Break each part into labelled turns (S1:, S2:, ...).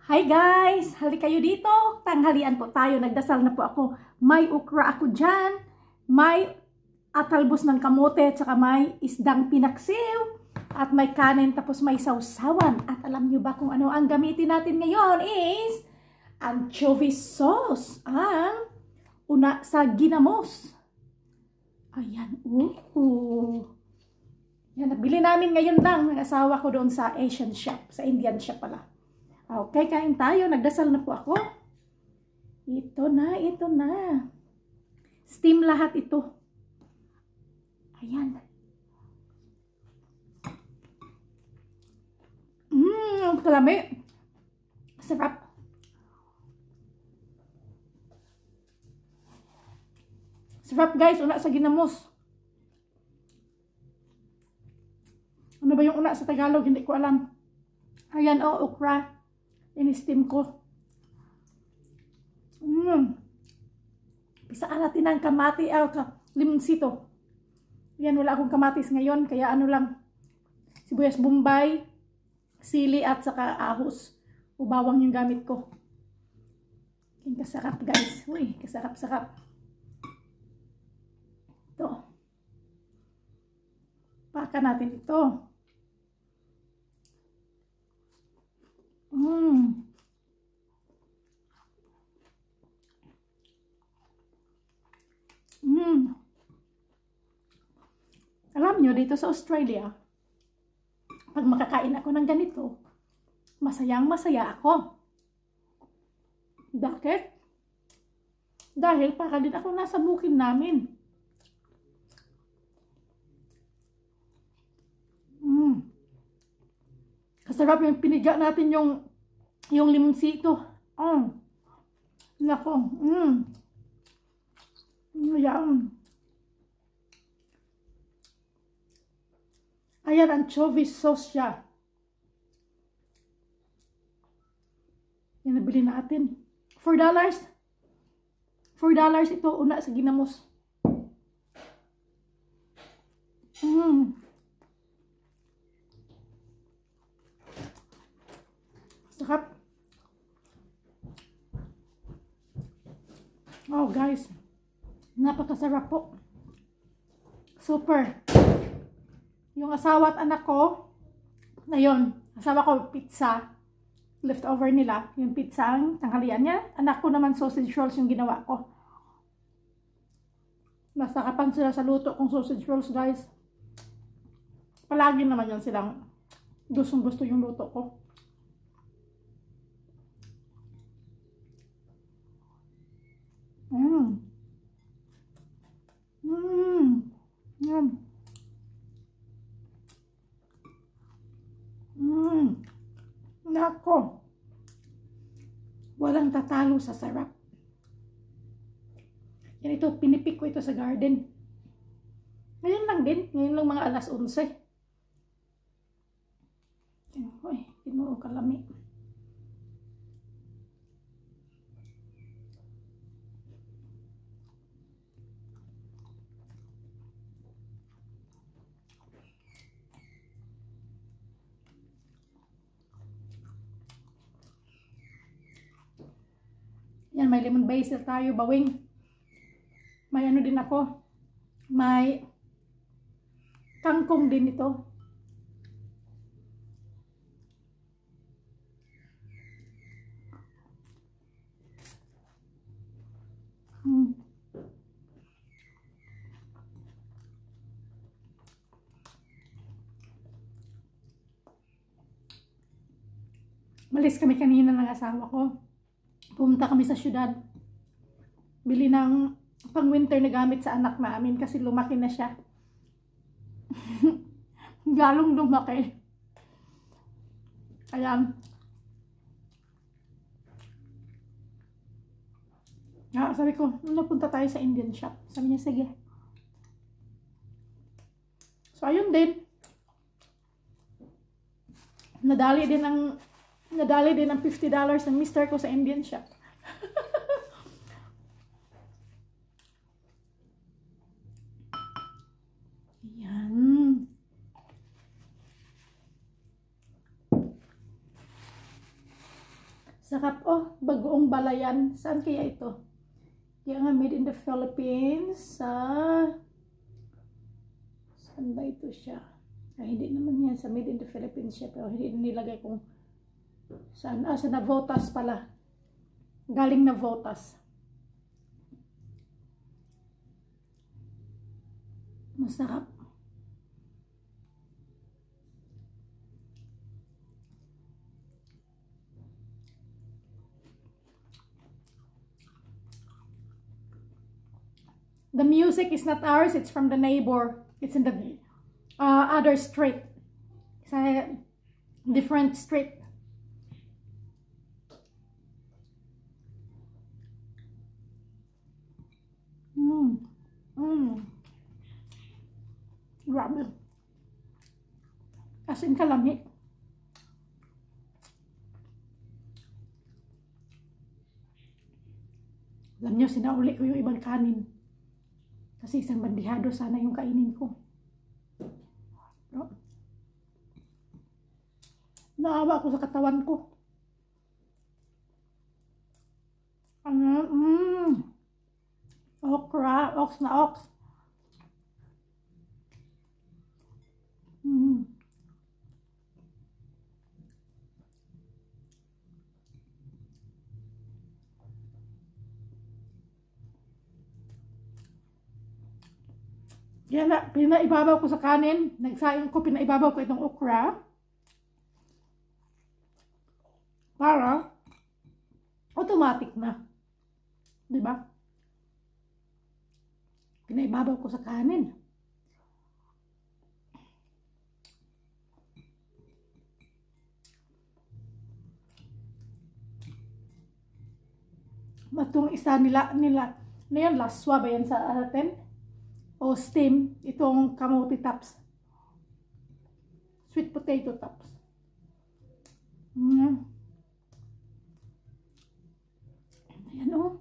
S1: Hi guys! Hali kayo dito. Tanghalian po tayo. Nagdasal na po ako. May ukra ako dyan. May atalbos ng kamote. Tsaka may isdang pinaksiw. At may kanin. Tapos may sausawan. At alam nyo ba kung ano ang gamitin natin ngayon is anchovy sauce. Ang una sa ginamos. Ayan. Yan. Nabili namin ngayon lang ng asawa ko doon sa Asian shop. Sa Indian shop pala. Okay, kain tayo. Nagdasal na po ako. Ito na. Steam lahat ito. Ayan. Kalami. Sarap. Sarap guys, una sa ginamos. Ano ba yung una sa Tagalog? Hindi ko alam. Ayan okra. In-steam ko. Pisaan natin ang kamati, limonsito. Yan, wala akong kamatis ngayon. Kaya ano lang, sibuyas bombay, sili at saka ahos. Ubawang yung gamit ko. Yung kasarap guys. Uy, kasarap-sarap. Ito. Paka natin ito. Alam nyo, dito sa Australia, pag makakain ako ng ganito, masayang-masaya ako. Bakit? Dahil para din ako nasa bukid namin. Kasarap yung piniga natin yung limonsito. Nako. Yan. Ayan, anchovy sauce siya. Yan, nabili natin. $4. $4 ito, una sa ginamos. Sarap. Oh guys, napakasarap po. Super. Yung asawa at anak ko, ayun, asawa ko pizza, leftover nila, yung pizza ang tanghalian niya. Anak ko naman sausage rolls yung ginawa ko. Nasakapan sila sa luto kong sausage rolls guys. Palagi naman yan silang gustong gusto yung luto ko. Yan. Nako. Walang tatalo sa sarap. Yan ito, pinipik ko ito sa garden. Ngayon lang din. Ngayon lang mga 11:00. Uy, tinuro kalami. Yan, may lemon basil tayo, bawing. May ano din ako. May kangkong din ito. Malis kami kanina ng asawa ko. Pumunta kami sa syudad. Bili ng pang-winter na gamit sa anak namin kasi lumaki na siya. Lalong lumaki. Ayan. Sabi ko, napunta tayo sa Indian shop. Sabi niya, sige. So, ayun din. Nadali din ng $50 ng mister ko sa Indian shop. Yan. Sarap. Oh, bagoong balayan. Saan kaya ito? Kaya nga made in the Philippines. Saan ba ito siya? Ay, hindi naman yan sa made in the Philippines siya. Pero hindi nilagay kung saan. Sa Navotas pala. Galing Navotas. Masarap. The music is not ours, it's from the neighbor. It's in the other street. It's a different street. Grabe. As in kalami. Alam nyo, sinauli ko yung ibang kanin. Kasi isang bandihado sana yung kainin ko. Naawa ako sa katawan ko. Okra, ox na ox. Yan na, pinaibabaw ko sa kanin. Nagsayang ko, pinaibabaw ko itong okra. Para, automatic na. Diba? Pinaibabaw ko sa kanin. Matong isa nila, na yan, laswa ba yan sa atin? O steam, itong kamote tops. Sweet potato tops. Ayan o.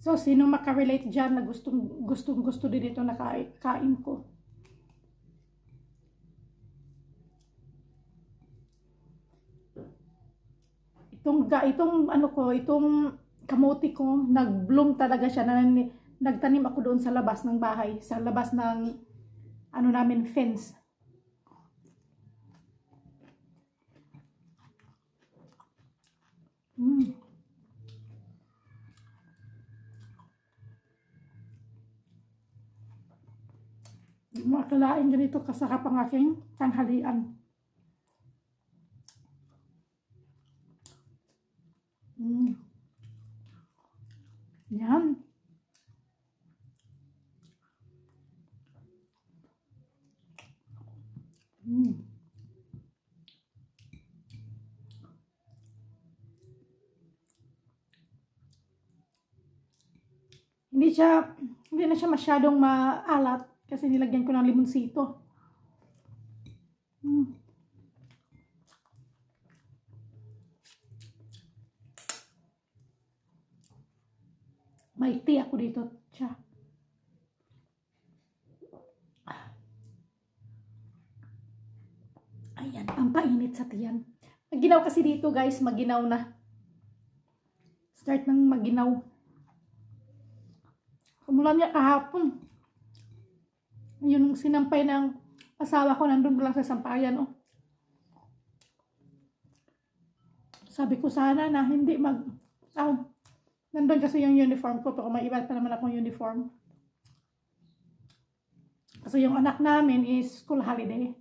S1: So, sino makarelate dyan na gusto din ito na kain ko? Itong ano ko, itong kamote ko, nag-bloom talaga siya. Nagtanim ako doon sa labas ng bahay, sa labas ng ano namin, fence. Hindi mo akalain ganito kasarap ang aking tanghalian. Yan. Hindi na siya masyadong maalat kasi nilagyan ko ng limonsito. May tea ako dito. Ayan, pampainit sa tiyan. Maginaw kasi dito guys, maginaw na. Start ng maginaw. Kumulan niya kahapon. Yung sinampay ng asawa ko, nandun lang sa sampayan. Oh. Sabi ko sana na hindi nandun kasi yung uniform ko, pero may iba pa naman akong uniform. Kasi yung anak namin is school holiday.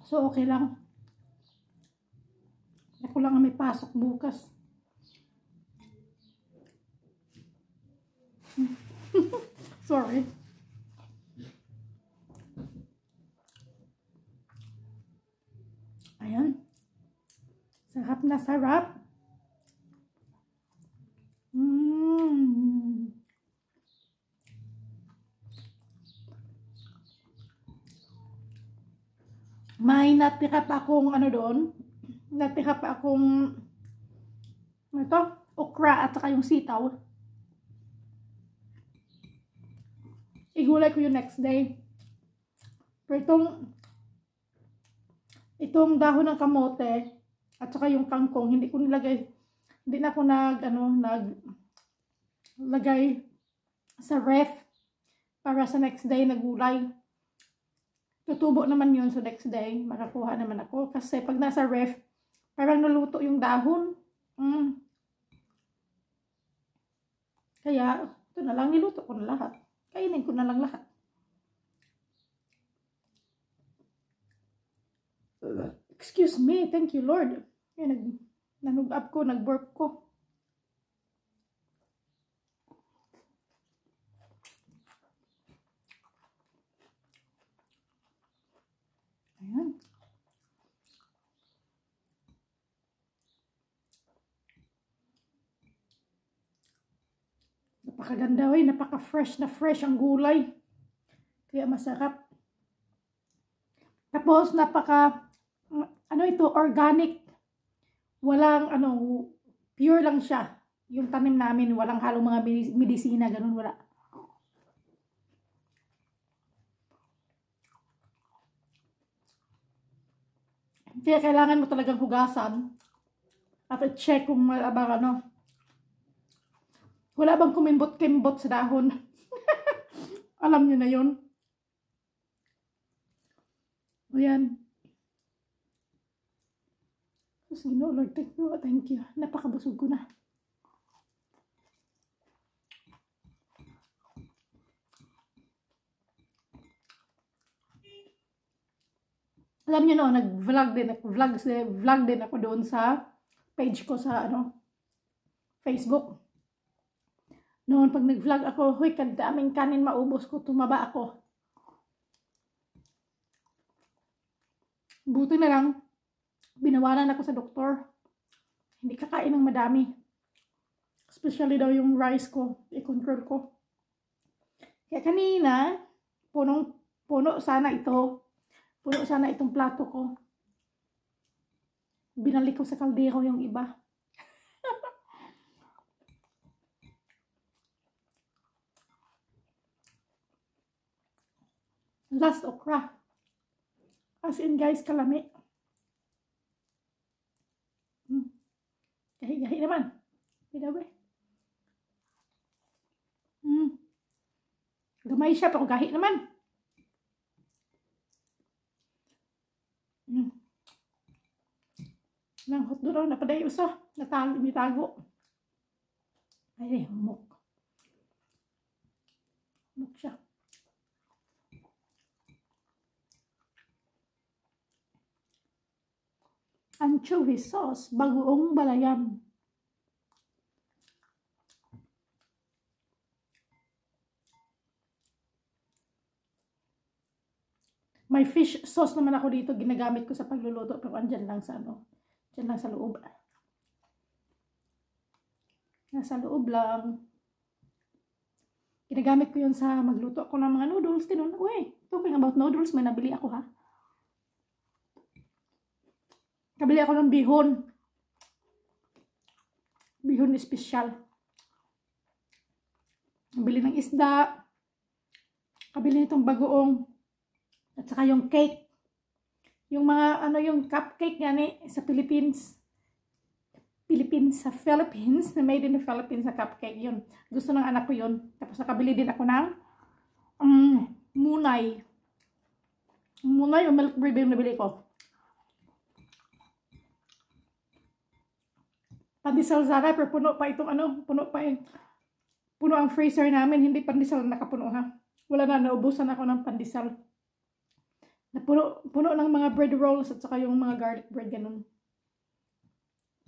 S1: So okay lang. Ako lang ang may pasok bukas. Sorry. Ayan. Sarap na sarap. May natira pa akong ano doon. Natira pa akong ito, okra at saka yung sitaw. igulay ko yung next day. Pero itong dahon ng kamote at saka yung kangkong, hindi ko nilagay, hindi na ako naglagay sa ref para sa next day na gulay. Tutubo naman yun, so next day makakuha naman ako. Kasi pag nasa ref, parang naluto yung dahon. Kaya, ito na lang, niluto ko na lahat. Kainin ko na lang lahat. Excuse me, thank you Lord. Yan, nanugap ko, nag-burp ko. Ayan. Napakaganda, napaka-fresh na fresh ang gulay. Kaya masarap. Tapos ito, organic. Walang pure lang siya. Yung tanim namin, walang halong mga medisina, ganun, wala. Kaya kailangan mo talagang hugasan at i-check kung wala bang kumimbot-kimbot sa dahon. Alam niyo na yun. Ayan. Tapos Lord, thank you. Napakabusog ko na. Alam niyo no, nag-vlog din ako doon sa page ko sa Facebook. Noon pag nag-vlog ako, huy, kadaming kanin maubos ko, tumaba ako. Buti na lang, binawalan ako sa doktor. Hindi kakain ng madami. Especially daw yung rice ko, i-control ko. Kaya kanina, puno sana itong plato ko. Binalik ko sa kaldero yung iba. Last okra. As in guys, kalami. Gahi-gahi naman. Pinawi. Gamay siya, pero gahi naman. Nang hotdog daw, napaday usa. Mitago. Ay, humok. Humok siya. Anchovy sauce, bagoong balayan. May fish sauce naman ako dito, ginagamit ko sa pagluluto, pero andyan lang sa dyan lang sa loob. Nasa loob lang. Ginagamit ko yun sa magluto ako ng mga noodles. Uy, talking about noodles, may nabili ako ha. Kabili ako ng bihon. Bihon espesyal. Kabili ng isda. Kabili nitong bagoong. At saka yung cake. Yung mga, yung cupcake gani sa Philippines. Sa Philippines. Na made in the Philippines na cupcake. Yun. Gusto ng anak ko yun. Tapos nakabili din ako ng munay. Munay o milk bread yung nabili ko. Pandesal sana, pero puno pa itong puno ang freezer namin, hindi pandesal nakapuno ha. Wala na, naubusan ako ng pandesal. Puno ng mga bread rolls at saka yung mga garlic bread, ganun.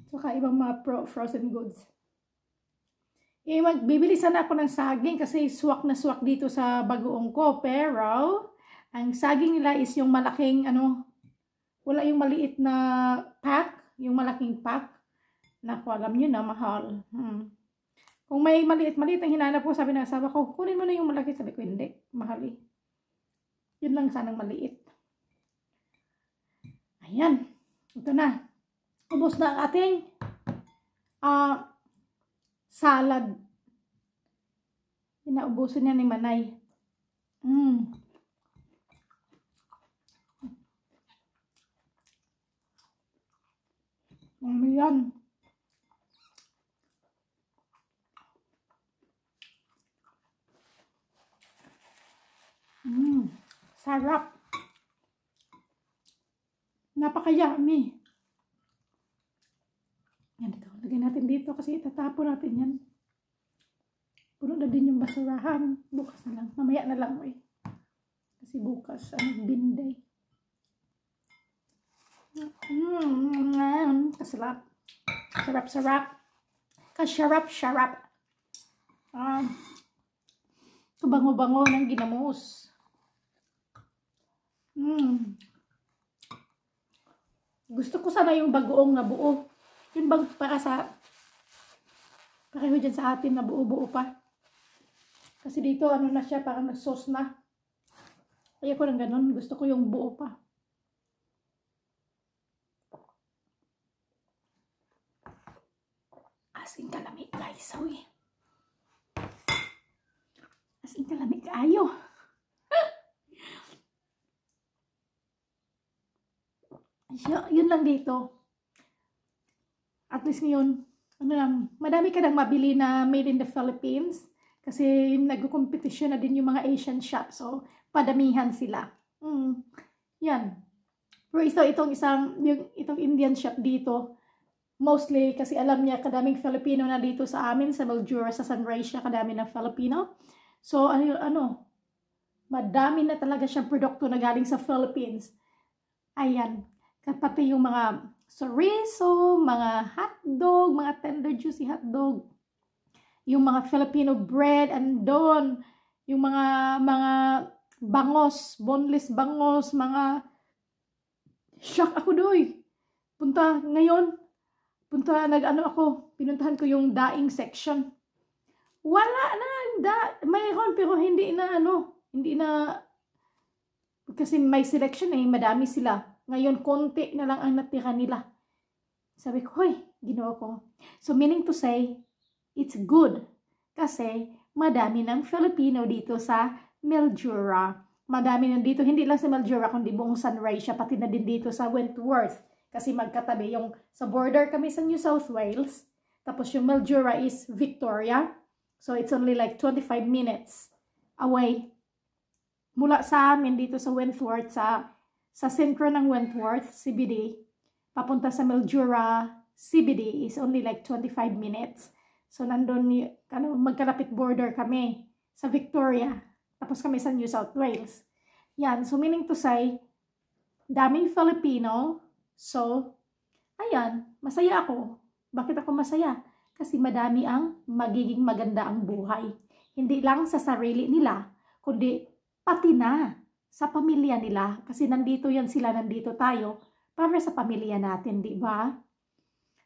S1: Saka ibang mga frozen goods. Magbibili sana ako ng saging kasi swak na swak dito sa bagoong ko, pero ang saging nila is yung malaking, wala yung maliit na pack, yung malaking pack. Naku, alam nyo na, mahal. Kung may maliit ang hinanap ko, sabi ng asawa ko, kunin mo na yung malaki. Sabi ko, hindi. Mahal eh. Yun lang sanang maliit. Ayan. Ito na. Ubos na ang ating salad. Inaubusin niya ni Manay. Mm. Yan. Sarap. Napaka-yummy. Yan ito. Lagyan natin dito kasi itatapon natin yan. Puno na din yung basurahan. Bukas na lang. Mamaya na lang eh. Kasi bukas, binday. Kasarap. Sarap-sarap. Kasarap-sarap. Kabango-bango ng ginamos. Gusto ko sana yung bagoong na buo. Yun bang para pareho dyan sa atin na buo-buo pa. Kasi dito ano na siya, parang nag-sauce na. Kaya ko ng ganun. Gusto ko yung buo pa. Asing kalamig guys. Sawi. Asing kalamig kayo. Yun lang dito. At least ngayon, madami ka nang mabili na made in the Philippines. Kasi nag-competition na din yung mga Asian shops. So, padamihan sila. Yan. Pero itong Indian shop dito, mostly kasi alam niya kadaming Filipino na dito sa amin, sa Mildura, sa Sunrise, kadami ng Filipino. So, madami na talaga siyang produkto na galing sa Philippines. Ayan. Pati yung mga chorizo, mga hotdog, mga tender juicy hotdog, yung mga Filipino bread, andon, yung mga bangos, boneless bangos, mga shock ako doy. Pinuntahan ko yung daing section. Wala na, mayroon pero hindi na kasi may selection madami sila. Ngayon, konti na lang ang natira nila. Sabi ko, hoy, ginawa ko. So, meaning to say, it's good. Kasi, madami ng Filipino dito sa Mildura. Madami nandito, hindi lang sa Mildura, kundi buong Sunrise siya, pati na din dito sa Wentworth. Kasi magkatabi, yung sa border kami sa New South Wales. Tapos yung Mildura is Victoria. So, it's only like 25 minutes away. Mula sa amin dito sa Wentworth, sa sentro ng Wentworth, CBD, papunta sa Mildura, CBD is only like 25 minutes. So, nandun, magkalapit border kami sa Victoria. Tapos kami sa New South Wales. Yan. So, meaning to say, daming Filipino. So, ayan, masaya ako. Bakit ako masaya? Kasi madami ang magiging maganda ang buhay. Hindi lang sa sarili nila, kundi pati na sa pamilya nila. Kasi nandito nandito tayo para sa pamilya natin, di ba?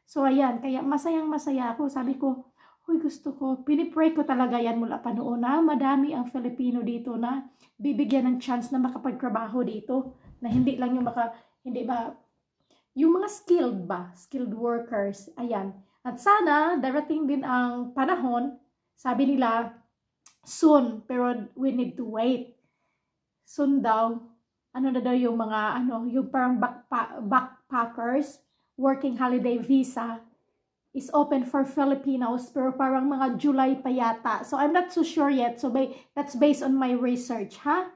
S1: So, ayan, kaya masayang-masaya ako. Sabi ko, huy, gusto ko, pinipray ko talaga yan mula pa noon na madami ang Filipino dito na bibigyan ng chance na makapagtrabaho dito. Na hindi lang yung yung mga skilled workers, ayan. At sana, darating din ang panahon, sabi nila, soon, pero we need to wait. Soon daw, yung mga, yung parang backpackers, working holiday visa, is open for Filipinos, pero parang mga July pa yata. So, I'm not so sure yet. So, that's based on my research, ha?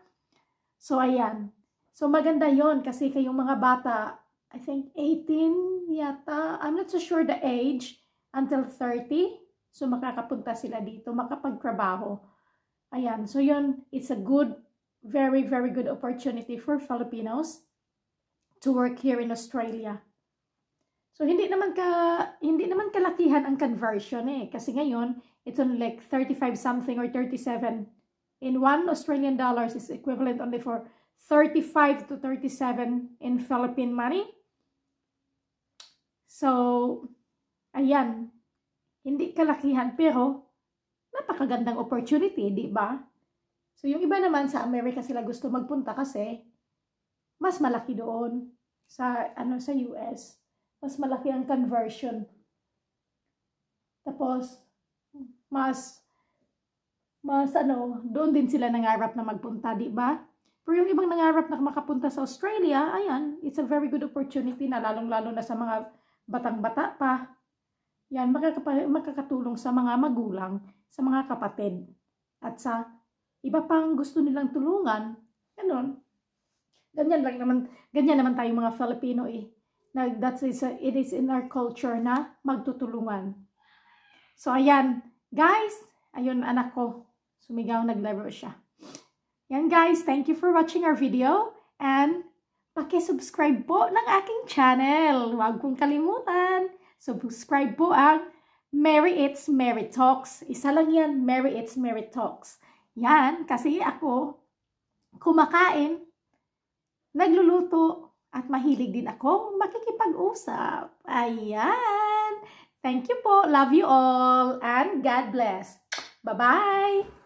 S1: So, ayan. So, maganda yon kasi kayong mga bata, I think 18 yata. I'm not so sure the age until 30. So, makakapunta sila dito, makapagtrabaho. Ayan. So, yun, it's a good, very, very good opportunity for Filipinos to work here in Australia. So, hindi naman kalakihan ang conversion kasi ngayon, it's only like 35 something or 37. In $1 Australian is equivalent only for 35 to 37 in Philippine money. So, ayan, hindi kalakihan pero napakagandang opportunity, di ba? So, yung iba naman sa Amerika sila gusto magpunta kasi mas malaki doon sa US. Mas malaki ang conversion. Tapos, mas mas ano, doon din sila nangarap na magpunta, di ba? Pero yung ibang nangarap na makapunta sa Australia, ayan, it's a very good opportunity na lalong-lalo na sa mga batang-bata pa. Yan, makakatulong sa mga magulang, sa mga kapatid, at sa iba pang gusto nilang tulungan. Ganun. Ganyan naman tayo mga Filipino eh. It is in our culture na magtutulungan. So, ayan. Guys, ayun anak ko. Sumigaw, naglaro siya. Yan guys, thank you for watching our video. And, paki-subscribe po ng aking channel. Huwag pong kalimutan. Subscribe po ang Mary Eats Mary Talks. Isa lang yan, Mary Eats Mary Talks. Yan, kasi ako, kumakain, nagluluto, at mahilig din akong makikipag-usap. Ayan. Thank you po. Love you all. And God bless. Bye-bye.